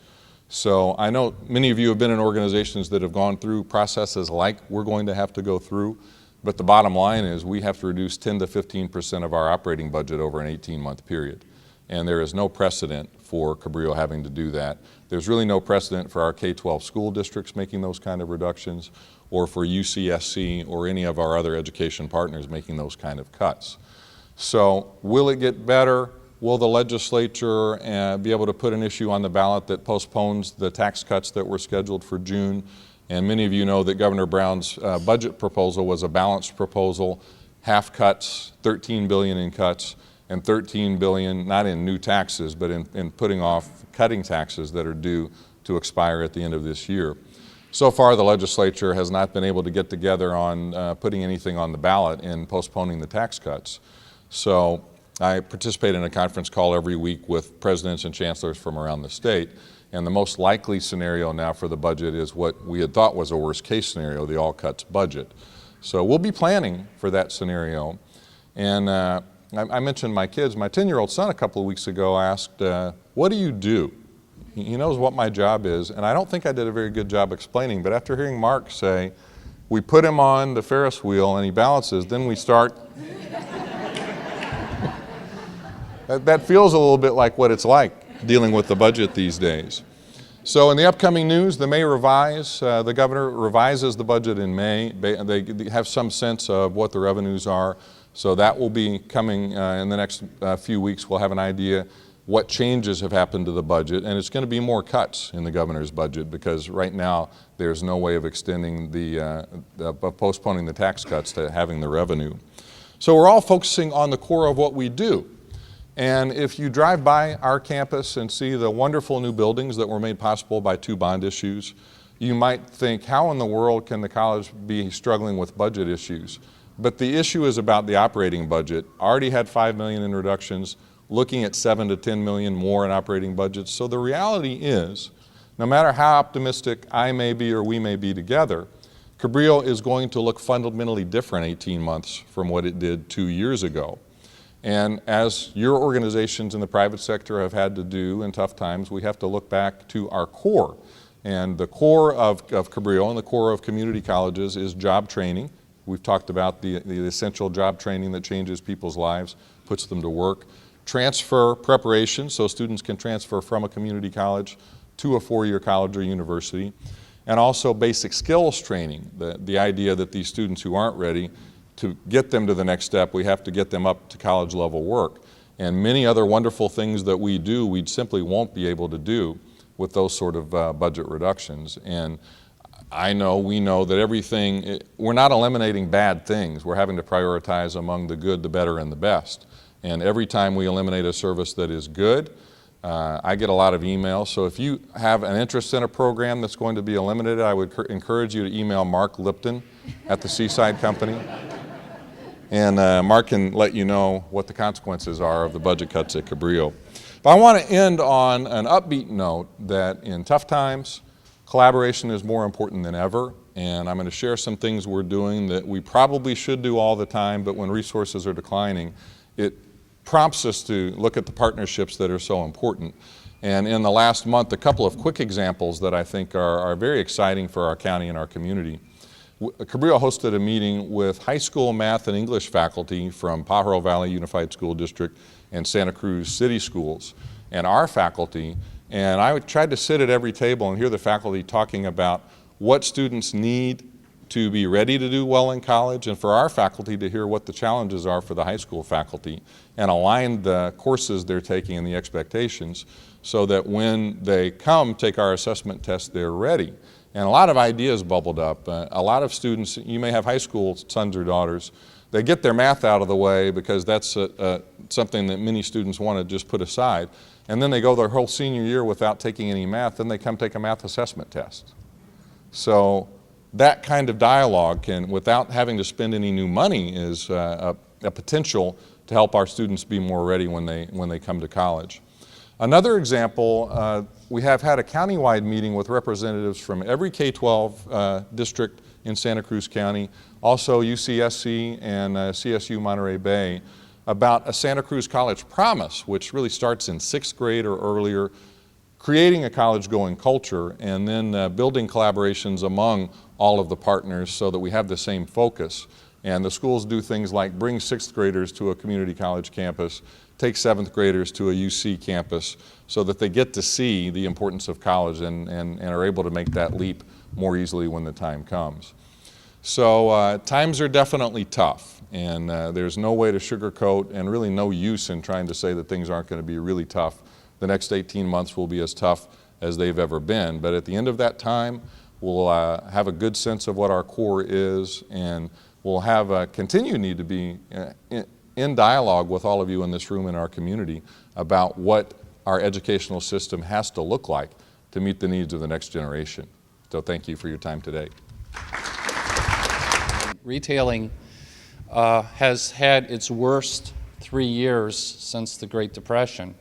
So I know many of you have been in organizations that have gone through processes like we're going to have to go through, but the bottom line is we have to reduce 10 to 15% of our operating budget over an 18-month period. And there is no precedent for Cabrillo having to do that. There's really no precedent for our K-12 school districts making those kind of reductions or for UCSC or any of our other education partners making those kind of cuts. So will it get better? Will the legislature be able to put an issue on the ballot that postpones the tax cuts that were scheduled for June? And many of you know that Governor Brown's budget proposal was a balanced proposal, half cuts, $13 billion in cuts, and $13 billion not in new taxes, but in putting off cutting taxes that are due to expire at the end of this year. So far, the legislature has not been able to get together on putting anything on the ballot and postponing the tax cuts. So I participate in a conference call every week with presidents and chancellors from around the state, and the most likely scenario now for the budget is what we had thought was a worst case scenario, the all cuts budget. So we'll be planning for that scenario. And I mentioned my kids. My 10-year-old son a couple of weeks ago asked, what do you do? He knows what my job is, and I don't think I did a very good job explaining, but after hearing Mark say, we put him on the Ferris wheel and he balances, then we start. That feels a little bit like what it's like dealing with the budget these days. So in the upcoming news, the May revise, the governor revises the budget in May. They have some sense of what the revenues are, so that will be coming in the next few weeks. We'll have an idea what changes have happened to the budget, and it's going to be more cuts in the governor's budget because right now there's no way of extending postponing the tax cuts to having the revenue. So we're all focusing on the core of what we do. And if you drive by our campus and see the wonderful new buildings that were made possible by 2 bond issues, you might think, how in the world can the college be struggling with budget issues? But the issue is about the operating budget. Already had $5 million in reductions, looking at $7 to $10 million more in operating budgets. So the reality is, no matter how optimistic I may be or we may be together, Cabrillo is going to look fundamentally different 18 months from what it did 2 years ago. And as your organizations in the private sector have had to do in tough times, we have to look back to our core. And the core of Cabrillo and the core of community colleges is job training. We've talked about the essential job training that changes people's lives, puts them to work. Transfer preparation, so students can transfer from a community college to a 4-year college or university. And also basic skills training, the idea that these students who aren't ready, to get them to the next step, we have to get them up to college level work. And many other wonderful things that we do, we simply won't be able to do with those sort of budget reductions. And we know that we're not eliminating bad things. We're having to prioritize among the good, the better, and the best. And every time we eliminate a service that is good, I get a lot of emails. So if you have an interest in a program that's going to be eliminated, I would encourage you to email Marq Lipton at the Seaside Company. And Mark can let you know what the consequences are of the budget cuts at Cabrillo. But I want to end on an upbeat note that in tough times, collaboration is more important than ever. And I'm going to share some things we're doing that we probably should do all the time, but when resources are declining, it prompts us to look at the partnerships that are so important. And in the last month, a couple of quick examples that I think are very exciting for our county and our community. Cabrillo hosted a meeting with high school math and English faculty from Pajaro Valley Unified School District and Santa Cruz City Schools and our faculty. And I tried to sit at every table and hear the faculty talking about what students need to be ready to do well in college, and for our faculty to hear what the challenges are for the high school faculty and align the courses they're taking and the expectations so that when they come take our assessment test, they're ready. And a lot of ideas bubbled up. A lot of students, you may have high school sons or daughters, they get their math out of the way because that's something that many students want to just put aside. And then they go their whole senior year without taking any math, then they come take a math assessment test. So that kind of dialogue can, without having to spend any new money, is a potential to help our students be more ready when they come to college. Another example, we have had a countywide meeting with representatives from every K-12 district in Santa Cruz County, also UCSC and CSU Monterey Bay, about a Santa Cruz College Promise, which really starts in 6th grade or earlier, creating a college-going culture and then building collaborations among all of the partners so that we have the same focus. And the schools do things like bring 6th graders to a community college campus, take 7th graders to a UC campus so that they get to see the importance of college and are able to make that leap more easily when the time comes. So times are definitely tough, and there's no way to sugarcoat and really no use in trying to say that things aren't going to be really tough. The next 18 months will be as tough as they've ever been, but at the end of that time, we'll have a good sense of what our core is, and we'll have a continued need to be in dialogue with all of you in this room in our community about what our educational system has to look like to meet the needs of the next generation. So thank you for your time today. Retailing has had its worst 3 years since the Great Depression.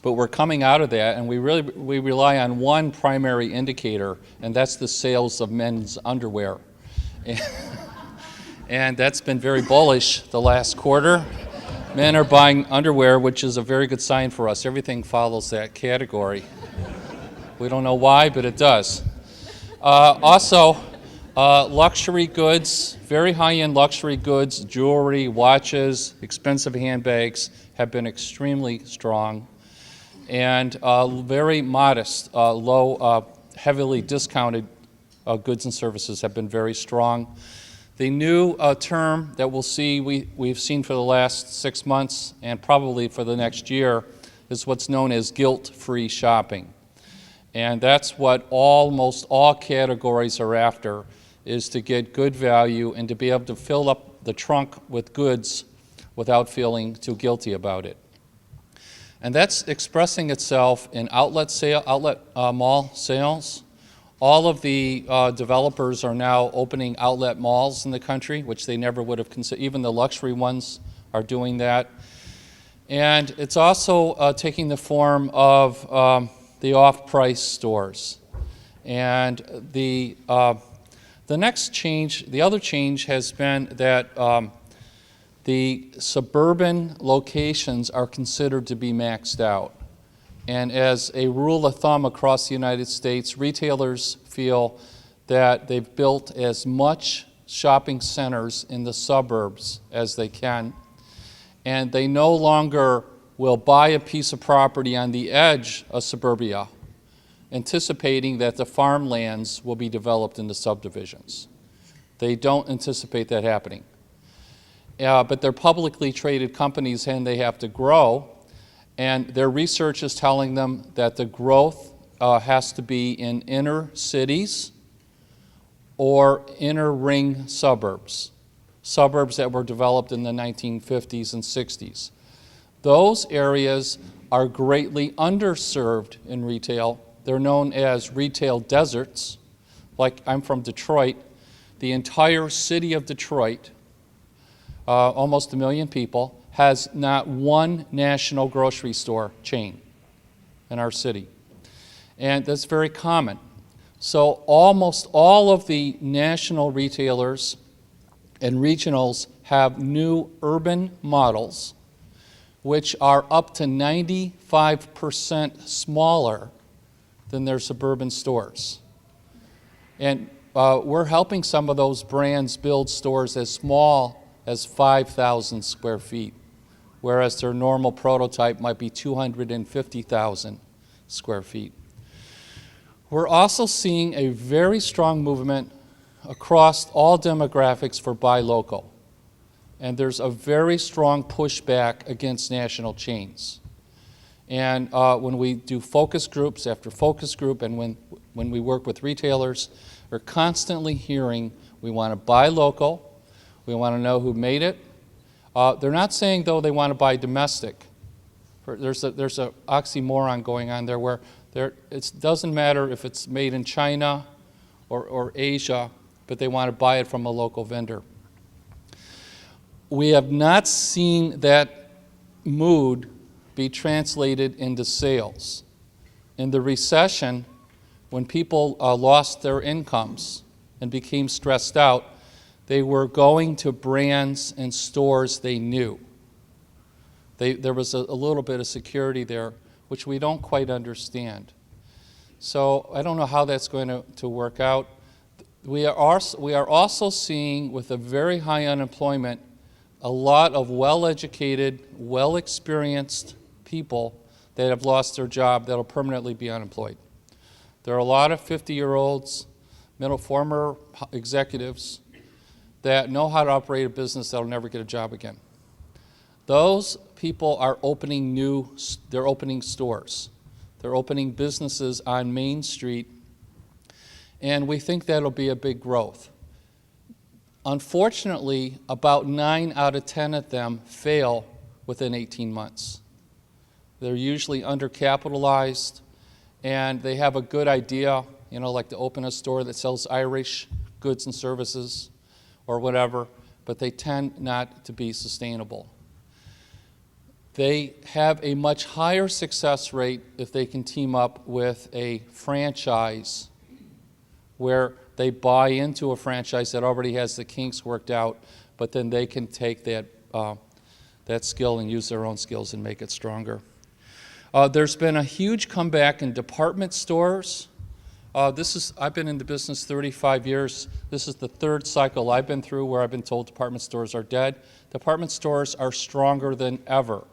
But we're coming out of that, and we rely on one primary indicator, and that's the sales of men's underwear. And that's been very bullish the last quarter. Men are buying underwear, which is a very good sign for us. Everything follows that category. We don't know why, but it does. Also, luxury goods, very high-end luxury goods, jewelry, watches, expensive handbags have been extremely strong. And very modest, low, heavily discounted goods and services have been very strong. The new term that we've seen for the last 6 months and probably for the next year is what's known as guilt-free shopping. And that's what almost all categories are after, is to get good value and to be able to fill up the trunk with goods without feeling too guilty about it. And that's expressing itself in outlet mall sales. All of the developers are now opening outlet malls in the country, which they never would have considered. Even the luxury ones are doing that. And it's also taking the form of the off-price stores. And the next change, the other change has been that the suburban locations are considered to be maxed out. And as a rule of thumb across the United States, retailers feel that they've built as much shopping centers in the suburbs as they can, and they no longer will buy a piece of property on the edge of suburbia, anticipating that the farmlands will be developed into subdivisions. They don't anticipate that happening. But they're publicly traded companies and they have to grow, and their research is telling them that the growth has to be in inner cities or inner ring suburbs, suburbs that were developed in the 1950s and 60s. Those areas are greatly underserved in retail. They're known as retail deserts. Like, I'm from Detroit. The entire city of Detroit, almost 1 million people, has not one national grocery store chain in our city. And that's very common. So almost all of the national retailers and regionals have new urban models which are up to 95% smaller than their suburban stores. And we're helping some of those brands build stores as small as 5,000 square feet, whereas their normal prototype might be 250,000 square feet. We're also seeing a very strong movement across all demographics for buy local. And there's a very strong pushback against national chains. And when we do focus groups after focus group, and when we work with retailers, we're constantly hearing, we want to buy local, we want to know who made it. They're not saying, though, they want to buy domestic. There's a oxymoron going on there where it doesn't matter if it's made in China or Asia, but they want to buy it from a local vendor. We have not seen that mood be translated into sales. In the recession, when people lost their incomes and became stressed out, they were going to brands and stores they knew. There was a little bit of security there, which we don't quite understand. So I don't know how that's going to work out. We are also seeing, with a very high unemployment, a lot of well-educated, well-experienced people that have lost their job that will permanently be unemployed. There are a lot of 50-year-olds former executives that know how to operate a business that'll never get a job again. Those people are they're opening stores. They're opening businesses on Main Street, and we think that'll be a big growth. Unfortunately, about 9 out of 10 of them fail within 18 months. They're usually undercapitalized, and they have a good idea, like to open a store that sells Irish goods and services or whatever, but they tend not to be sustainable. They have a much higher success rate if they can team up with a franchise where they buy into a franchise that already has the kinks worked out, but then they can take that skill and use their own skills and make it stronger. There's been a huge comeback in department stores. I've been in the business 35 years. This is the third cycle I've been through where I've been told department stores are dead. Department stores are stronger than ever.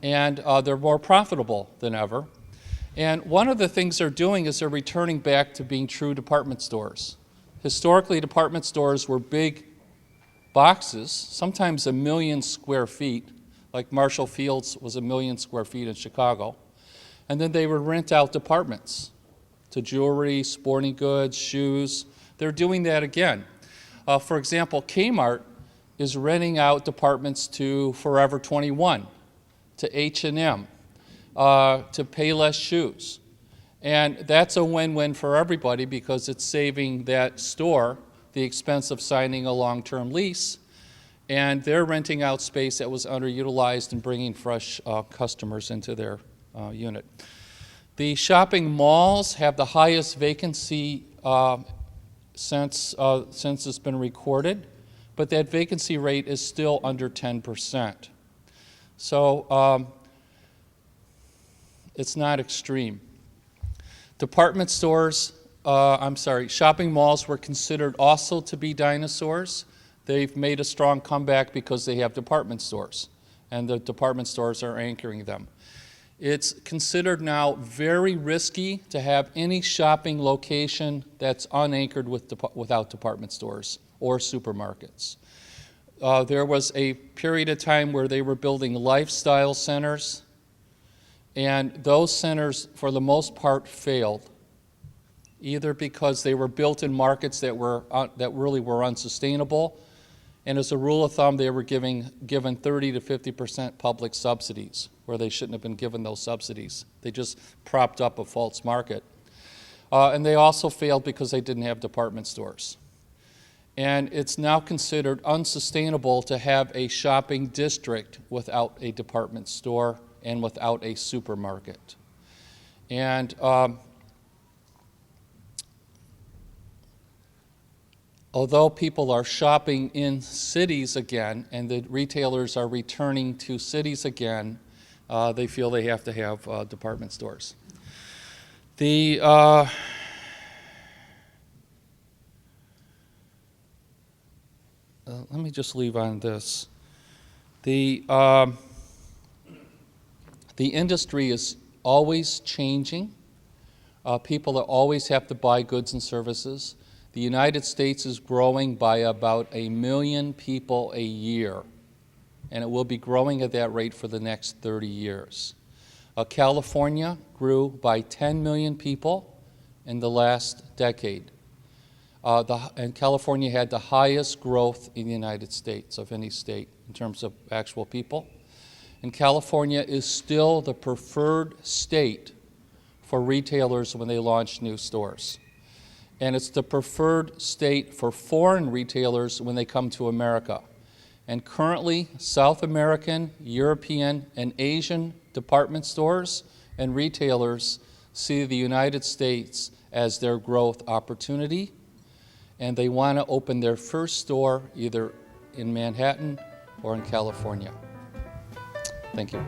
And they're more profitable than ever. And one of the things they're doing is they're returning back to being true department stores. Historically, department stores were big boxes, sometimes 1 million square feet, like Marshall Field's was 1 million square feet in Chicago. And then they would rent out departments to jewelry, sporting goods, shoes. They're doing that again. For example, Kmart is renting out departments to Forever 21, to H&M, to Payless Shoes. And that's a win-win for everybody because it's saving that store the expense of signing a long-term lease, and they're renting out space that was underutilized and bringing fresh customers into their unit. The shopping malls have the highest vacancy since it's been recorded, but that vacancy rate is still under 10%. So it's not extreme. Shopping malls were considered also to be dinosaurs. They've made a strong comeback because they have department stores, and the department stores are anchoring them. It's considered now very risky to have any shopping location that's unanchored without department stores or supermarkets. There was a period of time where they were building lifestyle centers, and those centers, for the most part, failed, either because they were built in markets that really were unsustainable, and as a rule of thumb, they were given 30 to 50% public subsidies, where they shouldn't have been given those subsidies. They just propped up a false market. And they also failed because they didn't have department stores. And it's now considered unsustainable to have a shopping district without a department store and without a supermarket. And although people are shopping in cities again and the retailers are returning to cities again, they feel they have to have department stores. Let me just leave on this. The industry is always changing. People always have to buy goods and services. The United States is growing by about 1 million people a year, and it will be growing at that rate for the next 30 years. California grew by 10 million people in the last decade. And California had the highest growth in the United States of any state in terms of actual people. And California is still the preferred state for retailers when they launch new stores. And it's the preferred state for foreign retailers when they come to America. And currently, South American, European, and Asian department stores and retailers see the United States as their growth opportunity, and they want to open their first store either in Manhattan or in California. Thank you.